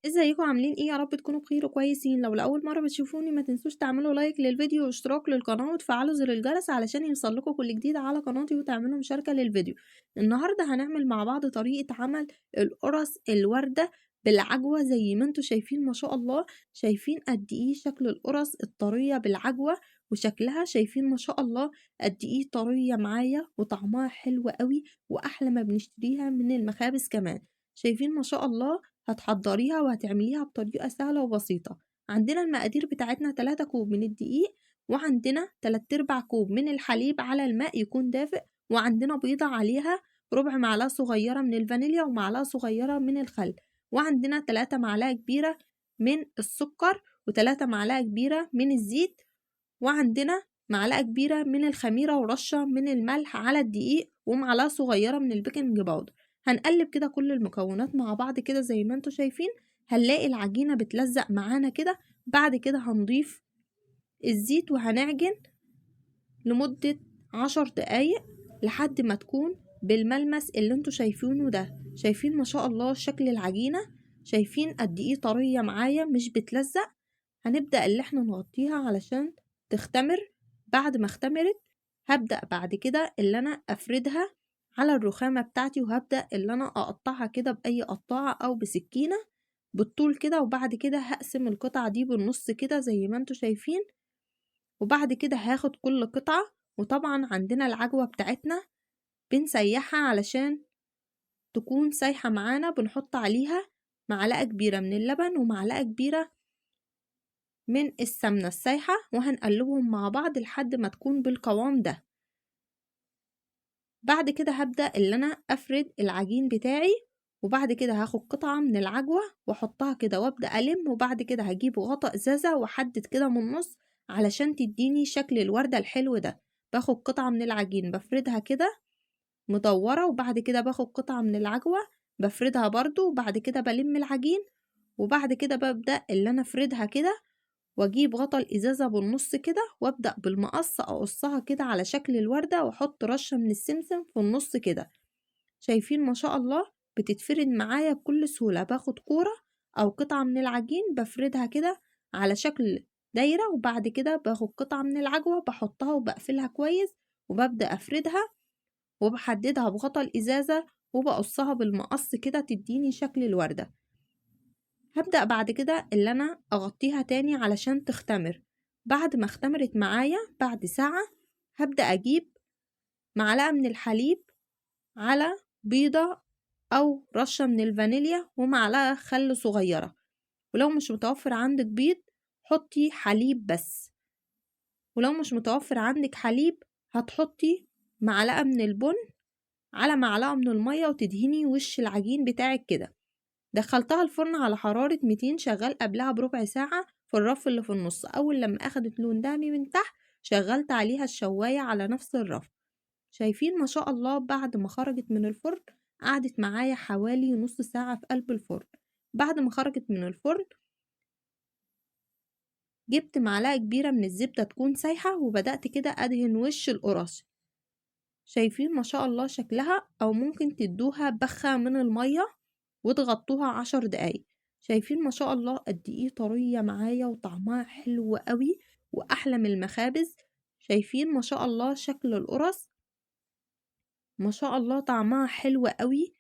ازيكم عاملين ايه؟ يا رب تكونوا بخير وكويسين. لو لاول مره بتشوفوني ما تنسوش تعملوا لايك للفيديو واشتراك للقناه وتفعلوا زر الجرس علشان يوصلكوا كل جديد على قناتي وتعملوا مشاركه للفيديو. النهارده هنعمل مع بعض طريقه عمل القرص الورده بالعجوه. زي ما انتوا شايفين ما شاء الله، شايفين قد ايه شكل القرص الطريه بالعجوه وشكلها، شايفين ما شاء الله قد ايه طريه معايا وطعمها حلو قوي واحلى ما بنشتريها من المخابز كمان. شايفين ما شاء الله. هتحضريها وهتعمليها بطريقة سهلة وبسيطة. عندنا المقادير بتاعتنا 3 كوب من الدقيق، وعندنا 3/4 كوب من الحليب على الماء يكون دافئ، وعندنا بيضة عليها ربع معلقة صغيرة من الفانيليا ومعلقة صغيرة من الخل، وعندنا 3 معلقة كبيرة من السكر و3 معلقة كبيرة من الزيت، وعندنا معلقة كبيرة من الخميرة ورشة من الملح على الدقيق ومعلقة صغيرة من البيكنج باودر. هنقلب كده كل المكونات مع بعض كده زي ما انتوا شايفين. هنلاقي العجينة بتلزق معانا كده. بعد كده هنضيف الزيت وهنعجن لمدة 10 دقايق لحد ما تكون بالملمس اللي انتوا شايفينه ده. شايفين ما شاء الله شكل العجينة؟ شايفين قد ايه طرية معايا مش بتلزق؟ هنبدأ اللي احنا نغطيها علشان تختمر. بعد ما اختمرت هبدأ بعد كده اللي انا افردها على الرخامة بتاعتي، وهبدأ اللي انا اقطعها كده بأي قطاعة او بسكينة بالطول كده. وبعد كده هقسم القطعة دي بالنص كده زي ما انتوا شايفين. وبعد كده هاخد كل قطعة، وطبعا عندنا العجوة بتاعتنا بنسيحها علشان تكون سايحة معانا. بنحط عليها معلقة كبيرة من اللبن ومعلقة كبيرة من السمنة السايحة، وهنقلبهم مع بعض لحد ما تكون بالقوام ده. بعد كده هبدأ اللي أنا أفرد العجين بتاعي، وبعد كده هاخد قطعة من العجوة واحطها كده وابدأ ألم. وبعد كده هجيب غطا إزازة واحدد كده من النص علشان تديني شكل الوردة الحلو ده. باخد قطعة من العجين بفردها كده مدورة، وبعد كده باخد قطعة من العجوة بفردها برضو، وبعد كده بلم العجين. وبعد كده ببدأ اللي أنا أفردها كده واجيب غطا الازازه بالنص كده وابدا بالمقص اقصها كده على شكل الورده، واحط رشه من السمسم في النص كده. شايفين ما شاء الله بتتفرد معايا بكل سهوله. باخد كوره او قطعه من العجين بفردها كده على شكل دايره، وبعد كده باخد قطعه من العجوه بحطها وبقفلها كويس، وببدا افردها وبحددها بغطا الازازه وبقصها بالمقص كده تديني شكل الورده. هبدأ بعد كده اللي أنا أغطيها تاني علشان تختمر. بعد ما اختمرت معايا بعد ساعة هبدأ أجيب معلقة من الحليب على بيضة أو رشة من الفانيليا ومعلقة خل صغيرة. ولو مش متوفر عندك بيض حطي حليب بس. ولو مش متوفر عندك حليب هتحطي معلقة من البن على معلقة من المية وتدهني وش العجين بتاعك كده. دخلتها الفرن على حرارة 200 شغال قبلها بربع ساعة في الرف اللي في النص. أول لما أخدت لون دهبي من تحت شغلت عليها الشواية على نفس الرف. شايفين ما شاء الله بعد ما خرجت من الفرن قعدت معايا حوالي نص ساعة في قلب الفرن. بعد ما خرجت من الفرن جبت معلقة كبيرة من الزبدة تكون سايحة وبدأت كده أدهن وش القرص. شايفين ما شاء الله شكلها؟ أو ممكن تدوها بخة من المية وتغطوها 10 دقايق. شايفين ما شاء الله قد ايه طرية معايا وطعمها حلو قوي واحلى من المخابز. شايفين ما شاء الله شكل القرص؟ ما شاء الله طعمها حلو قوي